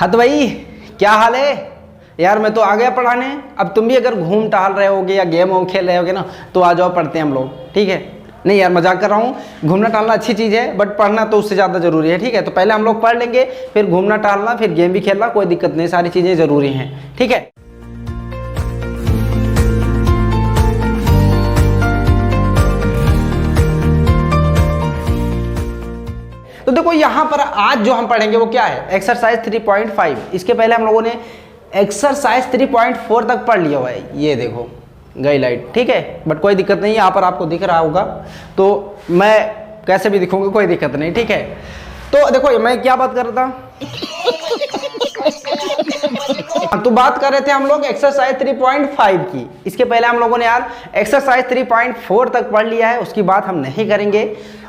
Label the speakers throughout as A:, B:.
A: हाँ तो भाई क्या हाल है यार, मैं तो आ गया पढ़ाने। अब तुम भी अगर घूम टहल रहे होगे या गेम वोम खेल रहे होगे ना तो आ जाओ, पढ़ते हैं हम लोग, ठीक है। नहीं यार मजाक कर रहा हूँ, घूमना टहलना अच्छी चीज़ है बट पढ़ना तो उससे ज़्यादा ज़रूरी है, ठीक है। तो पहले हम लोग पढ़ लेंगे, फिर घूमना टहलना, फिर गेम भी खेलना, कोई दिक्कत नहीं, सारी चीज़ें ज़रूरी हैं, ठीक है। तो देखो यहाँ पर आज जो हम पढ़ेंगे वो क्या है, एक्सरसाइज 3.5। इसके पहले हम लोगों ने एक्सरसाइज 3.4 तक पढ़ लिया हुआ है। ये देखो गई लाइट, ठीक है, बट कोई दिक्कत नहीं, यहाँ पर आपको दिख रहा होगा तो मैं कैसे भी दिखूंगा, कोई दिक्कत नहीं, ठीक है। तो देखो मैं क्या बात कर रहा था तो बात कर रहे थे हम लोग एक्सरसाइज 3.5 की। इसके पहले हम लोगों ने यार एक्सरसाइज 3.4 तक पढ़ लिया है, उसकी बात हम नहीं करेंगे।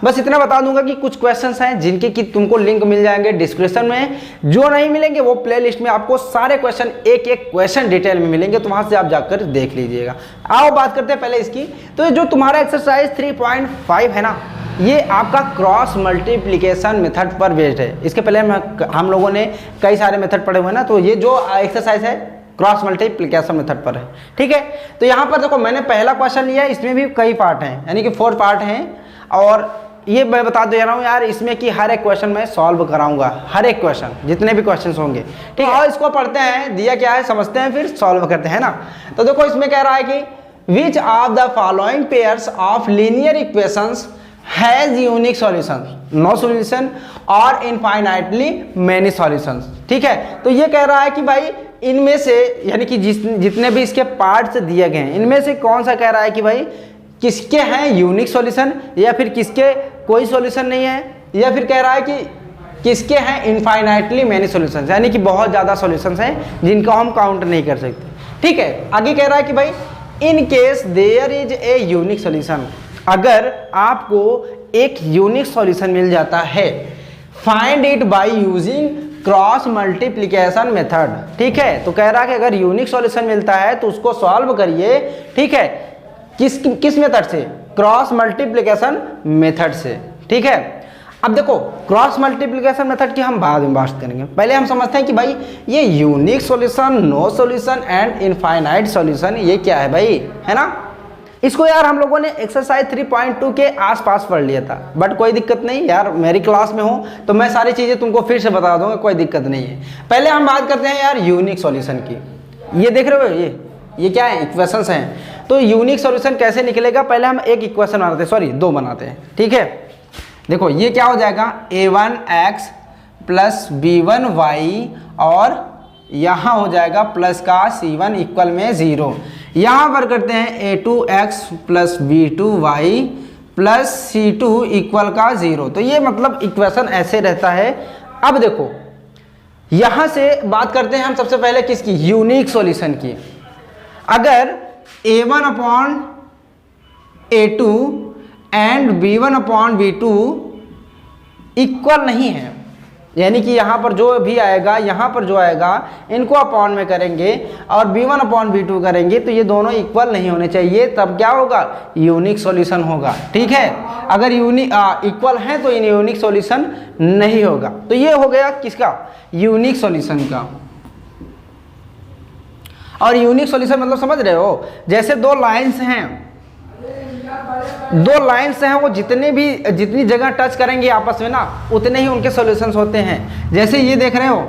A: बस इतना बता दूंगा कि कुछ क्वेश्चंस हैं जिनके कि तुमको लिंक मिल जाएंगे डिस्क्रिप्शन में, जो नहीं मिलेंगे वो प्लेलिस्ट में आपको सारे क्वेश्चन एक एक क्वेश्चन डिटेल में मिलेंगे, तो वहां से आप जाकर देख लीजिएगा। आओ बात करते हैं पहले इसकी। तो जो तुम्हारा एक्सरसाइज 3.5 है ना, ये आपका क्रॉस मल्टीप्लिकेशन मेथड पर बेस्ड है। इसके पहले हम लोगों ने कई सारे मेथड पढ़े हुए हैं ना, तो ये जो एक्सरसाइज है क्रॉस मल्टीप्लिकेशन मेथड पर है, ठीक है। तो यहाँ पर देखो मैंने पहला क्वेश्चन लिया है, इसमें भी कई पार्ट हैं, यानी कि 4 पार्ट हैं, और ये मैं बता दे रहा हूँ यार इसमें कि हर एक क्वेश्चन मैं सॉल्व कराऊंगा, हर एक क्वेश्चन, जितने भी क्वेश्चन होंगे, ठीक है। और इसको पढ़ते हैं, दिया क्या है समझते हैं, फिर सॉल्व करते हैं ना। तो देखो इसमें कह रहा है कि which of the following pairs of linear equations has unique solution, no solution और इनफाइनाइटली मेनी सॉल्यूशंस, ठीक है। तो ये कह रहा है कि भाई इनमें से, यानी कि जितने भी इसके पार्ट्स दिए गए हैं, इनमें से कौन सा कह रहा है कि भाई किसके हैं यूनिक सॉल्यूशन, या फिर किसके कोई सॉल्यूशन नहीं है, या फिर कह रहा है कि किसके हैं इनफाइनाइटली मेनी सॉल्यूशंस, यानी कि बहुत ज़्यादा सॉल्यूशंस हैं जिनका हम काउंट नहीं कर सकते, ठीक है। आगे कह रहा है कि भाई in case there is a unique solution, अगर आपको एक यूनिक सॉल्यूशन मिल जाता है, find it by using cross multiplication method, ठीक है। तो कह रहा है कि अगर यूनिक सॉल्यूशन मिलता है तो उसको सॉल्व करिए, ठीक है, किस मेथड से, क्रॉस मल्टीप्लिकेशन मेथड से, ठीक है। अब देखो क्रॉस मल्टीप्लिकेशन मेथड की हम बाद में बात करेंगे, पहले हम समझते हैं कि भाई ये unique solution, no solution and infinite solution ये क्या है भाई, है ना। इसको यार हम लोगों ने एक्सरसाइज 3.2 के आसपास पढ़ लिया था, बट कोई दिक्कत नहीं यार, मेरी क्लास में हो तो मैं सारी चीज़ें तुमको फिर से बता दूंगा, कोई दिक्कत नहीं है। पहले हम बात करते हैं यार यूनिक सॉल्यूशन की। ये देख रहे हो ये क्या है, इक्वेशंस हैं। तो यूनिक सॉल्यूशन कैसे निकलेगा, पहले हम एक इक्वेशन बनाते हैं, सॉरी 2 बनाते हैं, ठीक है। देखो ये क्या हो जाएगा, a1x प्लस b1y, और यहाँ हो जाएगा प्लस का c1 इक्वल में 0। यहाँ पर करते हैं a2x plus b2y plus c2 equal का 0। तो ये मतलब इक्वेशन ऐसे रहता है। अब देखो यहाँ से बात करते हैं हम सबसे पहले किसकी, यूनिक सॉल्यूशन की। अगर a1 upon a2 and b1 upon b2 equal नहीं है, यानी कि यहाँ पर जो भी आएगा, यहाँ पर जो आएगा इनको अपॉन में करेंगे और b1 अपॉन b2 करेंगे, तो ये दोनों इक्वल नहीं होने चाहिए, तब क्या होगा, यूनिक सॉल्यूशन होगा, ठीक है। अगर इक्वल है तो इन यूनिक सॉल्यूशन नहीं होगा। तो ये हो गया किसका, यूनिक सॉल्यूशन का। और यूनिक सॉल्यूशन मतलब समझ रहे हो, जैसे 2 लाइन्स हैं, 2 लाइन्स हैं, वो जितनी जगह टच करेंगे आपस में ना, उतने ही उनके सॉल्यूशंस होते हैं। जैसे ये देख रहे हो,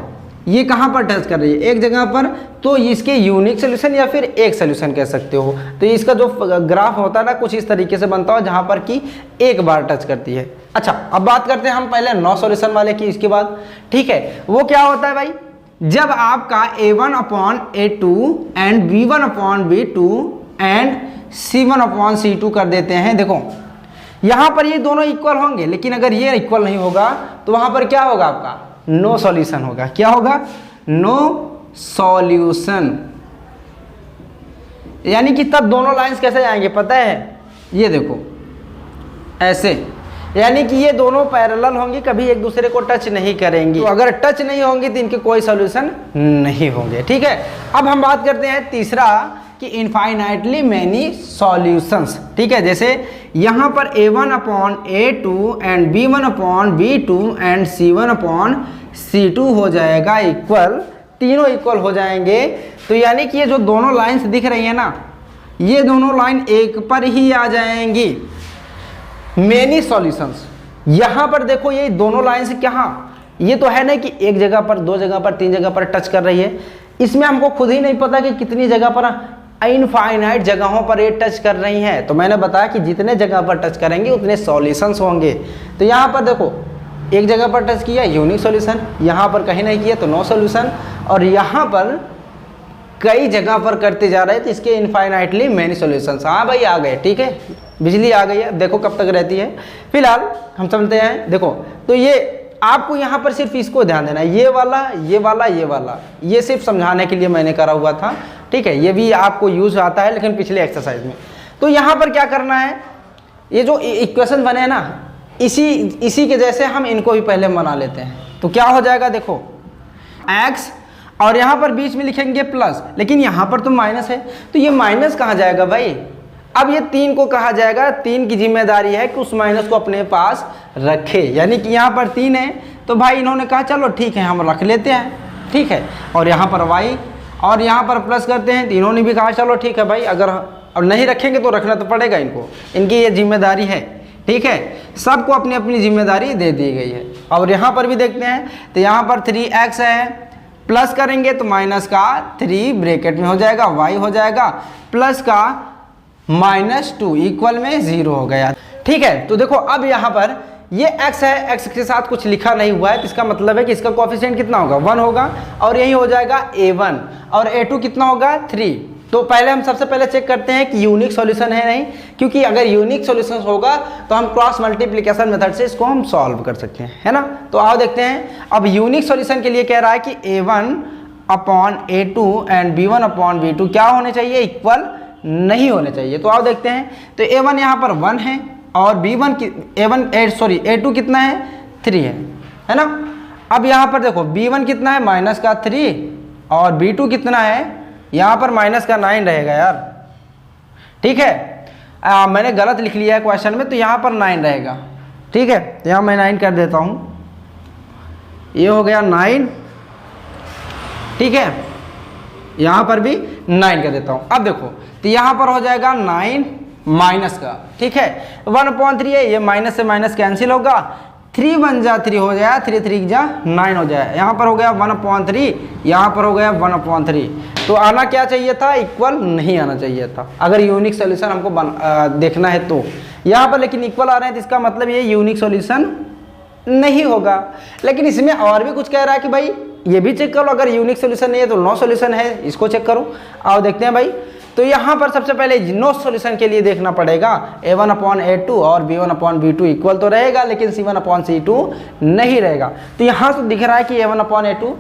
A: ये कहाँ पर टच कर रही है, एक जगह पर, तो इसके यूनिक सॉल्यूशन या फिर एक सॉल्यूशन कह सकते हो। तो इसका जो ग्राफ होता है ना कुछ इस तरीके से बनता है, जहाँ पर कि एक बार टच करती है। अच्छा अब बात करते हैं हम पहले नो सॉल्यूशन वाले की, इसके बाद, ठीक है। वो क्या होता है भाई, जब आपका a1 upon a2 and b1 upon b2 and c1 upon c2 कर देते हैं। देखो यहाँ पर ये दोनों इक्वल होंगे, लेकिन अगर ये इक्वल नहीं होगा तो वहाँ पर क्या होगा, आपका नो सॉल्यूशन होगा। क्या होगा, नो सॉल्यूशन। यानी कि तब दोनों लाइंस कैसे जाएंगे पता है, ये देखो ऐसे, यानी कि ये दोनों पैरेलल होंगी, कभी एक दूसरे को टच नहीं करेंगी। तो अगर टच नहीं होंगी तो इनके कोई सॉल्यूशन नहीं होंगे, ठीक है। अब हम बात करते हैं तीसरा कि इनफाइनाइटली मैनी सॉल्यूशंस, ठीक है। जैसे यहाँ पर a1 upon a2 and b1 upon b2 and c1 upon C2 हो जाएगा इक्वल, तीनों इक्वल हो जाएंगे। तो यानी कि ये जो दोनों लाइंस दिख रही है ना, ये दोनों लाइन एक पर ही आ जाएंगी। मेनी सॉल्यूशंस, यहाँ पर देखो ये दोनों लाइन से कहाँ, ये तो है ना कि एक जगह पर, दो जगह पर, तीन जगह पर टच कर रही है। इसमें हमको खुद ही नहीं पता कि कितनी जगह पर, इनफाइनाइट जगहों पर ये टच कर रही हैं। तो मैंने बताया कि जितने जगह पर टच करेंगे उतने सॉल्यूशंस होंगे। तो यहाँ पर देखो एक जगह पर टच किया यूनिक सॉल्यूशन, यहाँ पर कहीं नहीं किया तो नो सॉल्यूशन, और यहाँ पर कई जगह पर करते जा रहे हैं तो इसके इनफाइनाइटली मेनी सॉल्यूशंस। हाँ भाई आ गए, ठीक है, बिजली आ गई है, देखो कब तक रहती है। फिलहाल हम समझते हैं, देखो तो ये आपको यहाँ पर सिर्फ इसको ध्यान देना है, ये वाला ये वाला ये वाला, ये सिर्फ समझाने के लिए मैंने करा हुआ था, ठीक है। ये भी आपको यूज आता है लेकिन पिछले एक्सरसाइज में। तो यहाँ पर क्या करना है, ये जो इक्वेशन बने ना, इसी के जैसे हम इनको भी पहले बना लेते हैं। तो क्या हो जाएगा, देखो x और यहाँ पर बीच में लिखेंगे प्लस, लेकिन यहाँ पर तो माइनस है, तो ये माइनस कहाँ जाएगा भाई। अब ये 3 को कहा जाएगा, 3 की जिम्मेदारी है कि उस माइनस को अपने पास रखे, यानी कि यहाँ पर 3 है तो भाई इन्होंने कहा चलो ठीक है हम रख लेते हैं, ठीक है। और यहाँ पर y और यहाँ पर प्लस करते हैं, तो इन्होंने भी कहा चलो ठीक है भाई, अगर अब नहीं रखेंगे तो रखना तो पड़ेगा इनको, इनकी ये जिम्मेदारी है, ठीक है। सबको अपनी अपनी जिम्मेदारी दे दी गई है। और यहाँ पर भी देखते हैं, तो यहाँ पर 3x है, प्लस करेंगे तो माइनस का 3 ब्रैकेट में हो जाएगा, y हो जाएगा, प्लस का -2 इक्वल में 0 हो गया, ठीक है। तो देखो अब यहाँ पर ये x है, x के साथ कुछ लिखा नहीं हुआ है, तो इसका मतलब है कि इसका कोएफिशिएंट कितना होगा, 1 होगा, और यही हो जाएगा a1, और a2 कितना होगा, 3। तो पहले हम सबसे पहले चेक करते हैं कि यूनिक सॉल्यूशन है नहीं, क्योंकि अगर यूनिक सॉल्यूशन होगा तो हम क्रॉस मल्टीप्लिकेशन मेथड से इसको हम सॉल्व कर सकते हैं, है ना। तो आओ देखते हैं। अब यूनिक सॉल्यूशन के लिए कह रहा है कि a1/a2 एंड b1/b2 क्या होने चाहिए, इक्वल नहीं होने चाहिए। तो आओ देखते हैं। तो a1 यहाँ पर 1 है और b1 की a2 कितना है, 3 है ना। अब यहाँ पर देखो b1 कितना है, माइनस का 3, और b2 कितना है, यहाँ पर माइनस का 9 रहेगा यार, ठीक है। मैंने गलत लिख लिया है क्वेश्चन में, तो यहाँ पर 9 रहेगा, ठीक है। तो यहाँ मैं 9 कर देता हूँ, ये हो गया 9, ठीक है। यहाँ पर भी 9 कर देता हूँ। अब देखो तो यहाँ पर हो जाएगा 9 माइनस का, ठीक है, 1/3 है, ये माइनस से माइनस कैंसिल होगा, 3 1 जा 3 हो जाए, 3 3 जा 9 हो जाए, यहाँ पर हो गया 1/3, यहाँ पर हो गया 1/3। तो आना क्या चाहिए था, इक्वल नहीं आना चाहिए था, अगर यूनिक सॉल्यूशन हमको देखना है तो। यहाँ पर लेकिन इक्वल आ रहे हैं, तो इसका मतलब ये यूनिक सॉल्यूशन नहीं होगा। लेकिन इसमें और भी कुछ कह रहा है कि भाई ये भी चेक करो, अगर यूनिक सॉल्यूशन नहीं है तो नो सॉल्यूशन है, इसको चेक करो। आओ देखते हैं भाई। तो यहाँ पर सबसे पहले नो सॉल्यूशन के लिए देखना पड़ेगा, a1/a2 और b1/b2 इक्वल तो रहेगा, लेकिन c1/c2 नहीं रहेगा। तो यहाँ से दिख रहा है कि a1/a2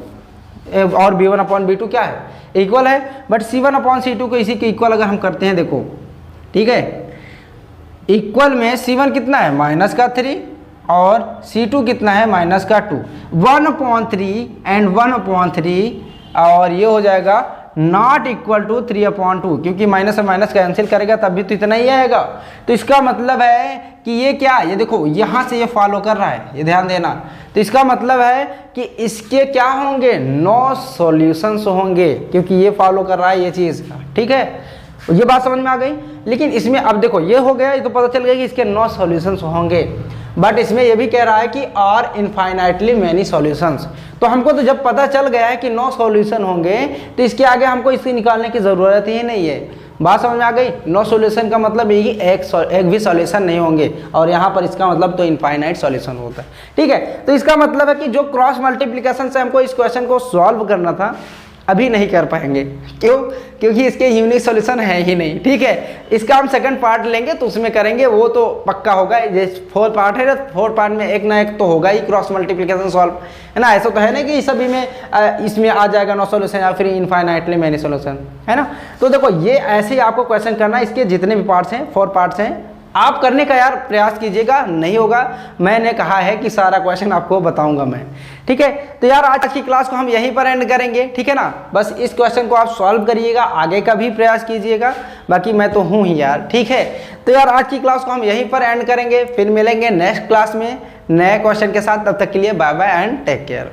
A: और b1/b2 क्या है, इक्वल है, बट c1/c2 को इसी के इक्वल अगर हम करते हैं, देखो ठीक है, इक्वल में c1 कितना है, माइनस का 3, और c2 कितना है, माइनस का 2, 1/3 एंड 1/3, और ये हो जाएगा नॉट इक्वल टू 3/2, क्योंकि माइनस से माइनस कैंसिल करेगा तब भी तो इतना ही आएगा। तो इसका मतलब है कि ये क्या, ये देखो यहाँ से ये फॉलो कर रहा है, ये ध्यान देना। तो इसका मतलब है कि इसके क्या होंगे, नो सॉल्यूशंस होंगे, क्योंकि ये फॉलो कर रहा है ये चीज़, ठीक है। ये बात समझ में आ गई। लेकिन इसमें अब देखो ये हो गया, ये तो पता चल गया कि इसके नो सॉल्यूशंस होंगे, बट इसमें ये भी कह रहा है कि आर इनफाइनाइटली मैनी सॉल्यूशंस। तो हमको तो जब पता चल गया है कि नो सॉल्यूशन होंगे, तो इसके आगे हमको इससे निकालने की ज़रूरत ही नहीं है। बात समझ में आ गई। नो सॉल्यूशन का मतलब यही एक भी सॉल्यूशन नहीं होंगे, और यहाँ पर इसका मतलब तो इनफाइनाइट सॉल्यूशन होता है, ठीक है। तो इसका मतलब है कि जो क्रॉस मल्टीप्लिकेशन से हमको इस क्वेश्चन को सॉल्व करना था, अभी नहीं कर पाएंगे। क्यों? क्योंकि इसके यूनिक सॉल्यूशन है ही नहीं, ठीक है। इसका हम सेकंड पार्ट लेंगे तो उसमें करेंगे, वो तो पक्का होगा। ये 4 पार्ट है ना, 4 पार्ट में एक ना एक तो होगा ही क्रॉस मल्टीप्लिकेशन सॉल्व, है ना। ऐसा तो है ना कि सभी में इसमें आ जाएगा नो सॉल्यूशन या फिर इनफाइनाइटली मैनी सॉल्यूशन, है ना। तो देखो ये ऐसे ही आपको क्वेश्चन करना है। इसके जितने भी पार्ट्स हैं, 4 पार्ट्स हैं, आप करने का यार प्रयास कीजिएगा। नहीं होगा, मैंने कहा है कि सारा क्वेश्चन आपको बताऊंगा मैं, ठीक है। तो यार आज की क्लास को हम यहीं पर एंड करेंगे, ठीक है ना। बस इस क्वेश्चन को आप सॉल्व करिएगा, आगे का भी प्रयास कीजिएगा, बाकी मैं तो हूँ ही यार, ठीक है। तो यार आज की क्लास को हम यहीं पर एंड करेंगे, फिर मिलेंगे नेक्स्ट क्लास में नए क्वेश्चन के साथ। तब तक के लिए bye bye and take care.